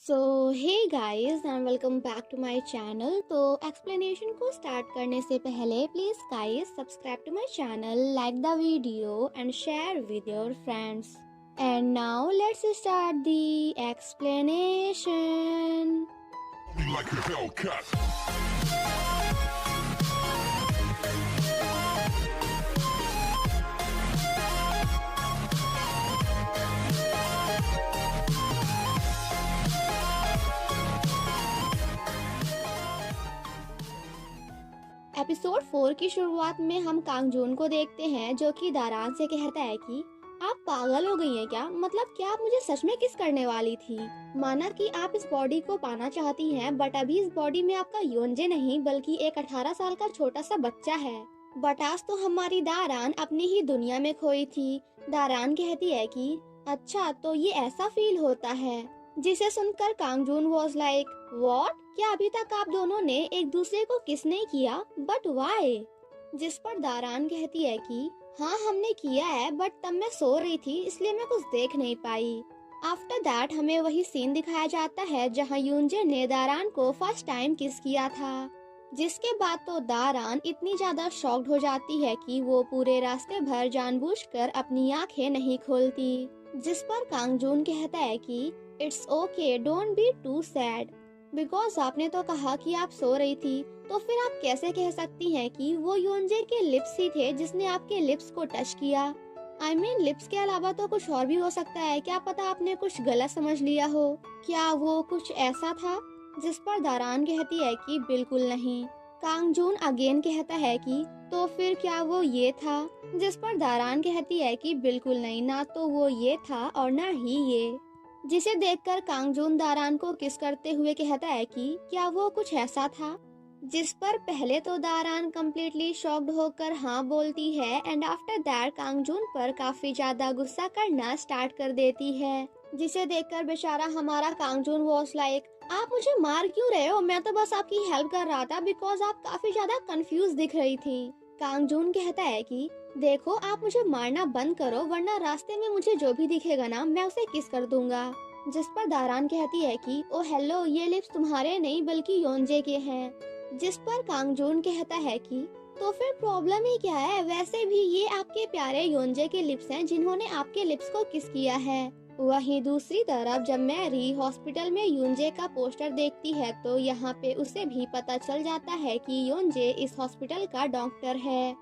So hey guys and welcome back to my channel. तो explanation को start करने से पहले please guys subscribe to my channel, like the video and share with your friends. And now let's start the explanation. Like a Hellcat. Episode 4 की शुरुआत में हम कांगजून को देखते हैं जो कि दारान से कहता है कि आप पागल हो गई हैं क्या? मतलब क्या आप मुझे सच में किस करने वाली थी? माना कि आप इस बॉडी को पाना चाहती हैं, बट अभी इस बॉडी में आपका योंजे नहीं बल्कि एक 18 साल का छोटा सा बच्चा है। बट आज तो हमारी दारान अपनी ही दुनिया में खोई थी। दारान कहती है कि अच्छा तो ये ऐसा फील होता है, जिसे सुनकर कांगजून वॉज लाइक व्हाट? क्या अभी तक आप दोनों ने एक दूसरे को किस नहीं किया? But why? जिस पर दारान कहती है कि हाँ हमने किया है, बट तब मैं सो रही थी इसलिए मैं कुछ देख नहीं पाई। आफ्टर दैट हमें वही सीन दिखाया जाता है जहाँ यूंजे ने दारान को फर्स्ट टाइम किस किया था, जिसके बाद तो दारान इतनी ज्यादा शॉक्ड हो जाती है कि वो पूरे रास्ते भर जानबूझकर अपनी आंखें नहीं खोलती। जिस पर कांगजून कहता है कि it's okay, don't be too sad, because आपने तो कहा कि आप सो रही थी, तो फिर आप कैसे कह सकती हैं कि वो योंजे के लिप्स ही थे जिसने आपके लिप्स को टच किया? I mean, लिप्स के अलावा तो कुछ और भी हो सकता है, क्या पता आपने कुछ गलत समझ लिया हो। क्या वो कुछ ऐसा था? जिस पर दारान कहती है कि बिल्कुल नहीं। कांगजून अगेन कहता है कि तो फिर क्या वो ये था? जिस पर दारान कहती है कि बिल्कुल नहीं, ना तो वो ये था और ना ही ये। जिसे देखकर कांगजून दारान को किस करते हुए कहता है कि क्या वो कुछ ऐसा था? जिस पर पहले तो दारान कम्प्लीटली शॉक्ड होकर हाँ बोलती है एंड आफ्टर दैट कांगजून पर काफी ज्यादा गुस्सा करना स्टार्ट कर देती है, जिसे देखकर बेचारा हमारा कांगजून वॉज लाइक आप मुझे मार क्यों रहे हो? मैं तो बस आपकी हेल्प कर रहा था बिकॉज आप काफी ज्यादा कंफ्यूज दिख रही थी। कांगजून कहता है कि देखो आप मुझे मारना बंद करो वरना रास्ते में मुझे जो भी दिखेगा ना मैं उसे किस कर दूंगा। जिस पर दारान कहती है कि ओ हेलो, ये लिप्स तुम्हारे नहीं बल्कि योंजे के हैं। जिस पर कांगजून कहता है कि तो फिर प्रॉब्लम ही क्या है? वैसे भी ये आपके प्यारे योंजे के लिप्स हैं जिन्होंने आपके लिप्स को किस किया है। वहीं दूसरी तरफ जब मैरी हॉस्पिटल में योंजे का पोस्टर देखती है तो यहाँ पे उसे भी पता चल जाता है कि योंजे इस हॉस्पिटल का डॉक्टर है।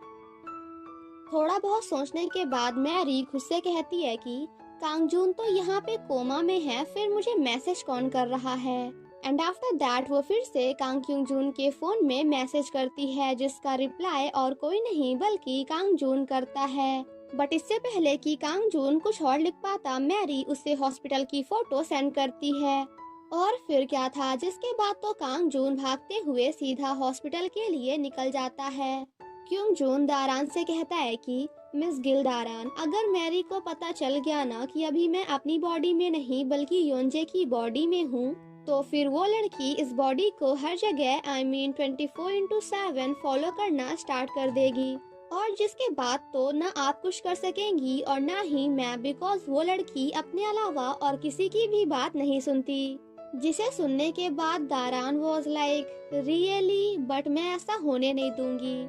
थोड़ा बहुत सोचने के बाद मैरी खुद से कहती है कि कांगजून तो यहाँ पे कोमा में है, फिर मुझे मैसेज कौन कर रहा है? एंड आफ्टर दैट वो फिर से कांगजून के फोन में मैसेज करती है जिसका रिप्लाई और कोई नहीं बल्कि कांगजून करता है। बट इससे पहले कि कांगजून कुछ और लिख पाता, मैरी उसे हॉस्पिटल की फोटो सेंड करती है। और फिर क्या था, जिसके बाद तो कांगजून भागते हुए सीधा हॉस्पिटल के लिए निकल जाता है। क्योंगजून दारान से कहता है कि मिस गिल दारान, अगर मैरी को पता चल गया ना कि अभी मैं अपनी बॉडी में नहीं बल्कि योंजे की बॉडी में हूँ, तो फिर वो लड़की इस बॉडी को हर जगह 24/7 फॉलो करना स्टार्ट कर देगी, और जिसके बाद तो ना आप कुछ कर सकेंगी और ना ही मैं, बिकॉज वो लड़की अपने अलावा और किसी की भी बात नहीं सुनती। जिसे सुनने के बाद दारान वॉज लाइक रियली, बट मैं ऐसा होने नहीं दूंगी।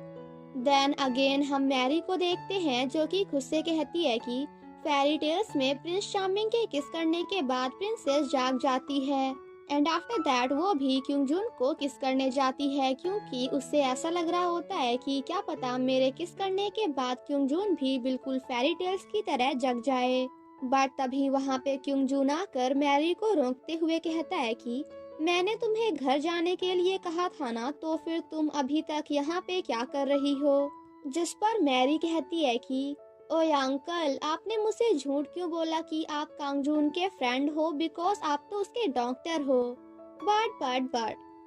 देन अगेन हम मैरी को देखते हैं जो कि खुद से कहती है कि फेरी टेल्स में प्रिंस चार्मिंग के किस करने के बाद प्रिंसेस जाग जाती है एंड आफ्टर दैट वो भी क्योंगजून को किस करने जाती है, क्योंकि उससे ऐसा लग रहा होता है कि क्या पता मेरे किस करने के बाद क्योंगजून भी बिल्कुल फेरी टेल्स की तरह जग जाए। बट तभी वहाँ पे क्योंगजून आकर मैरी को रोकते हुए कहता है कि मैंने तुम्हें घर जाने के लिए कहा था ना, तो फिर तुम अभी तक यहाँ पे क्या कर रही हो? जिस पर मैरी कहती है कि ओए अंकल, आपने मुझसे झूठ क्यों बोला कि आप कांगजून के फ्रेंड हो, बिकॉज आप तो उसके डॉक्टर हो।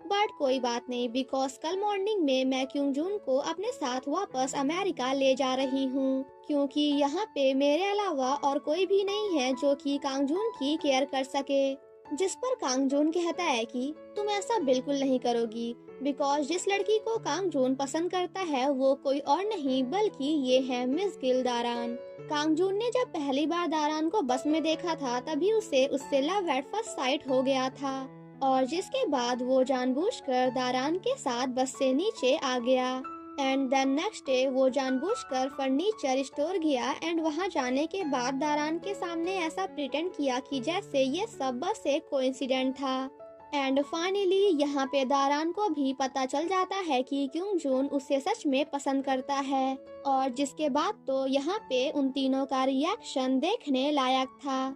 बट कोई बात नहीं, बिकॉज कल मॉर्निंग में मैं क्योंगजून को अपने साथ वापस अमेरिका ले जा रही हूँ, क्योंकि यहाँ पे मेरे अलावा और कोई भी नहीं है जो कि कांगजून की केयर कर सके। जिस पर कांगजून कहता है कि तुम ऐसा बिल्कुल नहीं करोगी, बिकॉज जिस लड़की को कांगजून पसंद करता है वो कोई और नहीं बल्कि ये है मिस गिल दारान। कांगजून ने जब पहली बार दारान को बस में देखा था तभी उसे उससे लव एट फर्स्ट साइट हो गया था, और जिसके बाद वो जानबूझकर दारान के साथ बस से नीचे आ गया। एंड देन नेक्स्ट डे वो जानबूझकर फर्नीचर स्टोर गया एंड वहां जाने के बाद दारान के सामने ऐसा प्रिटेंड किया कि जैसे ये सब बस एक कोइंसिडेंट था। एंड फाइनली यहाँ पे दारान को भी पता चल जाता है कि क्योंजून उसे सच में पसंद करता है, और जिसके बाद तो यहाँ पे उन तीनों का रिएक्शन देखने लायक था।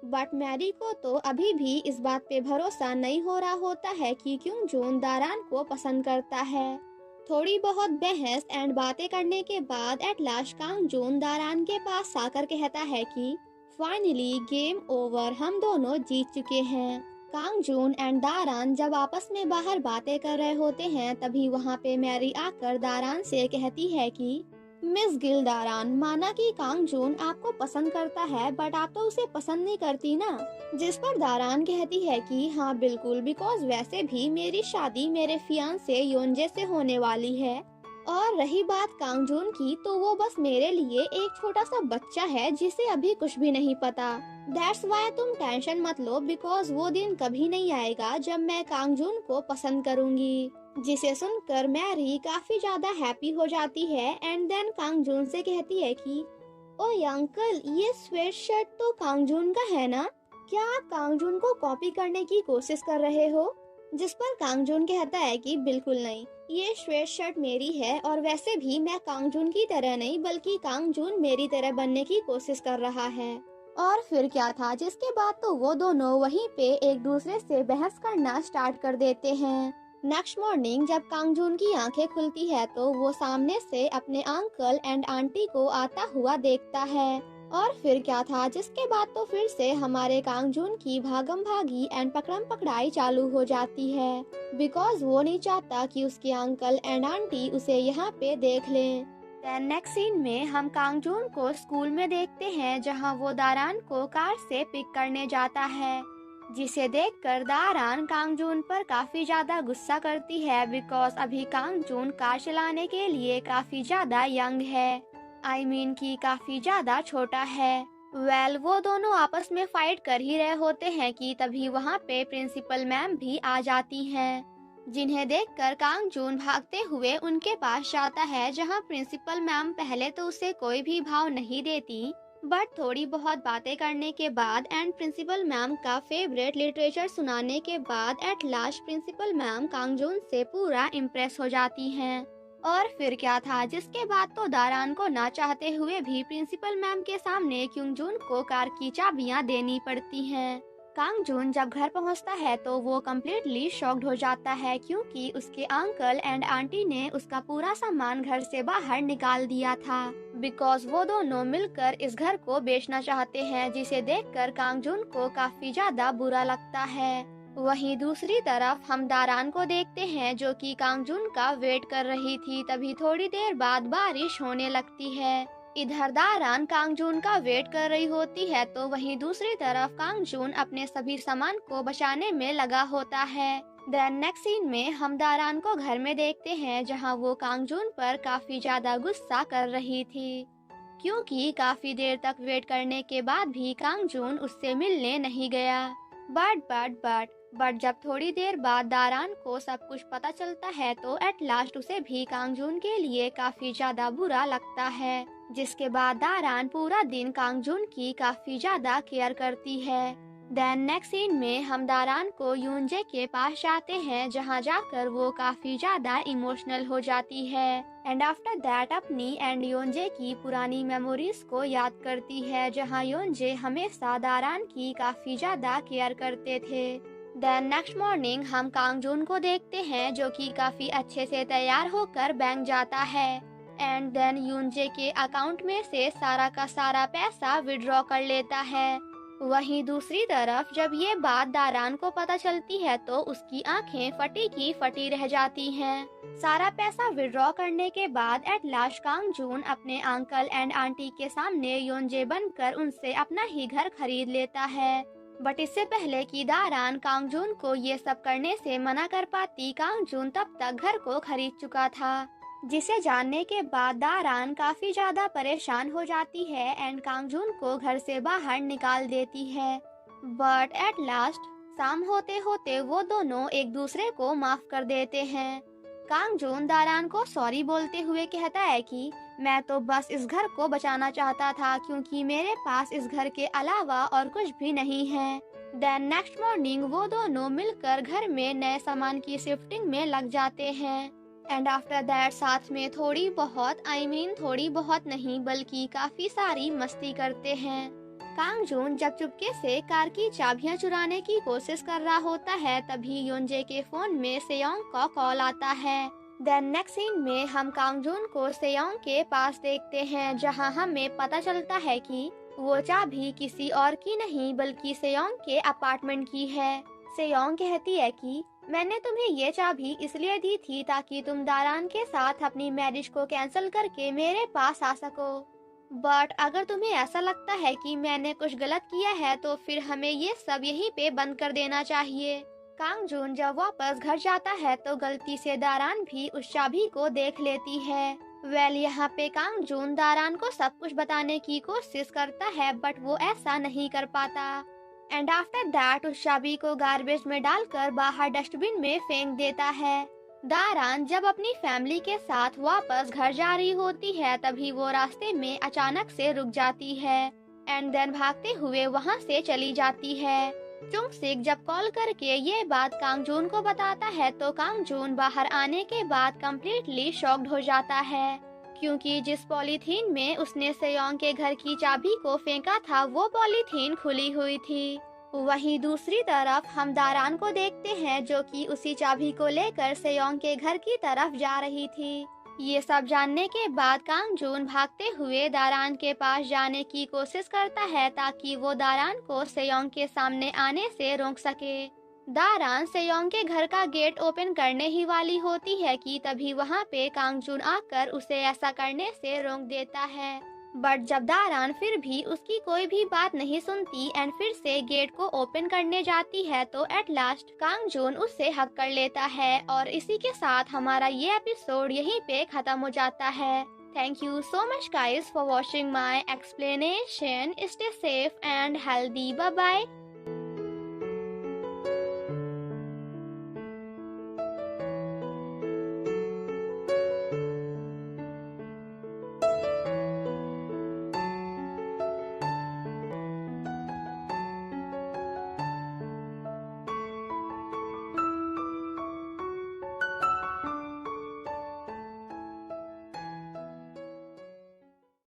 बट मैरी को तो अभी भी इस बात पे भरोसा नहीं हो रहा होता है कि क्योंजून दारान को पसंद करता है। थोड़ी बहुत बहस एंड बातें करने के बाद एट लास्ट कांगजून दारान के पास आकर कहता है कि फाइनली गेम ओवर, हम दोनों जीत चुके हैं। कांगजून एंड दारान जब आपस में बाहर बातें कर रहे होते हैं तभी वहाँ पे मैरी आकर दारान से कहती है कि मिस गिल दारान, माना कि कांगजून आपको पसंद करता है बट आप तो उसे पसंद नहीं करती ना। जिस पर दारान कहती है कि हाँ बिल्कुल, बिकॉज वैसे भी मेरी शादी मेरे फियांसे योंजे से होने वाली है, और रही बात कांगजून की तो वो बस मेरे लिए एक छोटा सा बच्चा है जिसे अभी कुछ भी नहीं पता। दैट्स वाई तुम टेंशन मत लो, बिकॉज वो दिन कभी नहीं आएगा जब मैं कांगजून को पसंद करूंगी। जिसे सुनकर मैरी काफी ज्यादा हैप्पी हो जाती है एंड देन कांगजून से कहती है कि ओए अंकल, ये स्वेट शर्ट तो कांगजून का है ना? क्या आप कांगजून को कॉपी करने की कोशिश कर रहे हो? जिस पर कांगजून कहता है कि बिल्कुल नहीं, ये स्वेट शर्ट मेरी है, और वैसे भी मैं कांगजून की तरह नहीं बल्कि कांगजून मेरी तरह बनने की कोशिश कर रहा है। और फिर क्या था, जिसके बाद तो वो दोनों वहीं पे एक दूसरे से बहस करना स्टार्ट कर देते हैं। नेक्स्ट मॉर्निंग जब कांगजून की आंखें खुलती है तो वो सामने से अपने अंकल एंड आंटी को आता हुआ देखता है। और फिर क्या था, जिसके बाद तो फिर से हमारे कांगजून की भागम भागी एंड पकड़म पकड़ाई चालू हो जाती है, बिकॉज वो नहीं चाहता कि उसके अंकल एंड आंटी उसे यहाँ पे देख लें। देन नेक्स्ट सीन में हम कांगजून को स्कूल में देखते हैं जहाँ वो दारान को कार से पिक करने जाता है, जिसे देखकर दारान कांगजून पर काफी ज्यादा गुस्सा करती है, बिकॉज अभी कांगजून कार चलाने के लिए काफी ज्यादा यंग है, आई मीन कि काफी ज्यादा छोटा है। वो दोनों आपस में फाइट कर ही रहे होते हैं कि तभी वहाँ पे प्रिंसिपल मैम भी आ जाती हैं, जिन्हें देखकर कांगजून भागते हुए उनके पास जाता है, जहाँ प्रिंसिपल मैम पहले तो उसे कोई भी भाव नहीं देती, बट थोड़ी बहुत बातें करने के बाद एंड प्रिंसिपल मैम का फेवरेट लिटरेचर सुनाने के बाद एट लास्ट प्रिंसिपल मैम कांगजून से पूरा इम्प्रेस हो जाती हैं। और फिर क्या था, जिसके बाद तो दारान को ना चाहते हुए भी प्रिंसिपल मैम के सामने क्योंजून को कार की चाबियां देनी पड़ती हैं। कांगजून जब घर पहुंचता है तो वो कम्प्लीटली शॉक्ड हो जाता है, क्योंकि उसके अंकल एंड आंटी ने उसका पूरा सामान घर से बाहर निकाल दिया था, बिकॉज वो दोनों मिलकर इस घर को बेचना चाहते हैं, जिसे देखकर कांगजून को काफी ज्यादा बुरा लगता है। वहीं दूसरी तरफ हम दारान को देखते हैं जो कि कांगजून का वेट कर रही थी। तभी थोड़ी देर बाद बारिश होने लगती है। इधर दारान कांगजून का वेट कर रही होती है तो वहीं दूसरी तरफ कांगजून अपने सभी सामान को बचाने में लगा होता है। देन नेक्स्ट सीन में हम दारान को घर में देखते हैं जहां वो कांगजून पर काफी ज्यादा गुस्सा कर रही थी, क्योंकि काफी देर तक वेट करने के बाद भी कांगजून उससे मिलने नहीं गया। बट जब थोड़ी देर बाद दारान को सब कुछ पता चलता है तो एट लास्ट उसे भी कांगजून के लिए काफी ज्यादा बुरा लगता है, जिसके बाद दारान पूरा दिन कांगजून की काफी ज्यादा केयर करती है। देन नेक्स्ट सीन में हम दारान को यूनजे के पास जाते हैं, जहां जाकर वो काफी ज्यादा इमोशनल हो जाती है एंड आफ्टर दैट अपनी एंड योंजे की पुरानी मेमोरीज को याद करती है, जहां योंजे हमेशा दारान की काफी ज्यादा केयर करते थे। देन नेक्स्ट मॉर्निंग हम कांगजून को देखते हैं जो कि काफी अच्छे से तैयार होकर बैंक जाता है एंड देन यूनजे के अकाउंट में से सारा का सारा पैसा विड्रॉ कर लेता है। वहीं दूसरी तरफ जब ये बात दारान को पता चलती है तो उसकी आंखें फटी की फटी रह जाती हैं। सारा पैसा विड्रॉ करने के बाद एट लास्ट कांग जून अपने अंकल एंड आंटी के सामने योंजे बनकर उनसे अपना ही घर खरीद लेता है। बट इससे पहले कि दारान कांग जून को ये सब करने से मना कर पाती, कांग जून तब तक घर को खरीद चुका था, जिसे जानने के बाद दारान काफी ज्यादा परेशान हो जाती है एंड कांगजून को घर से बाहर निकाल देती है। बट एट लास्ट शाम होते होते वो दोनों एक दूसरे को माफ कर देते हैं। कांगजून दारान को सॉरी बोलते हुए कहता है कि मैं तो बस इस घर को बचाना चाहता था क्योंकि मेरे पास इस घर के अलावा और कुछ भी नहीं है। देन नेक्स्ट मॉर्निंग वो दोनों मिलकर घर में नए सामान की शिफ्टिंग में लग जाते हैं एंड आफ्टर दैट साथ में थोड़ी बहुत नहीं बल्कि काफी सारी मस्ती करते हैं। कांगजून जब चुपके से कार की चाबियां चुराने की कोशिश कर रहा होता है तभी योंजे के फोन में सेयोंग का कॉल आता है। देन नेक्स्ट सीन में हम कांगजून को सेयोंग के पास देखते हैं जहां हमें पता चलता है कि वो चाबी किसी और की नहीं बल्कि सेयोंग के अपार्टमेंट की है। सेयोंग कहती है कि मैंने तुम्हें ये चाबी इसलिए दी थी ताकि तुम दारान के साथ अपनी मैरिज को कैंसिल करके मेरे पास आ सको। बट अगर तुम्हें ऐसा लगता है कि मैंने कुछ गलत किया है तो फिर हमें ये सब यहीं पे बंद कर देना चाहिए। कांगजून जब वापस घर जाता है तो गलती से दारान भी उस चाबी को देख लेती है। यहाँ पे कांगजून दारान को सब कुछ बताने की कोशिश करता है बट वो ऐसा नहीं कर पाता एंड आफ्टर दैट उस चाबी को गार्बेज में डालकर बाहर डस्टबिन में फेंक देता है। दारान जब अपनी फैमिली के साथ वापस घर जा रही होती है तभी वो रास्ते में अचानक से रुक जाती है एंड देन भागते हुए वहां से चली जाती है। चुंगसिक जब कॉल करके ये बात कांगजून को बताता है तो कांगजून बाहर आने के बाद कम्प्लीटली शॉक्ड हो जाता है क्योंकि जिस पॉलीथीन में उसने सेयोंग के घर की चाबी को फेंका था वो पॉलीथीन खुली हुई थी। वहीं दूसरी तरफ हम दारान को देखते हैं जो कि उसी चाबी को लेकर सेयोंग के घर की तरफ जा रही थी। ये सब जानने के बाद कांगजून भागते हुए दारान के पास जाने की कोशिश करता है ताकि वो दारान को सेयोंग के सामने आने से रोक सके। दारान सेयोंग के घर का गेट ओपन करने ही वाली होती है कि तभी वहाँ पे कांगजून आकर उसे ऐसा करने से रोक देता है। बट जब दारान फिर भी उसकी कोई भी बात नहीं सुनती एंड फिर से गेट को ओपन करने जाती है तो एट लास्ट कांगजून उससे हक कर लेता है और इसी के साथ हमारा ये एपिसोड यहीं पे खत्म हो जाता है। Thank you so much guys for watching my explanation. Stay safe and healthy. Bye bye.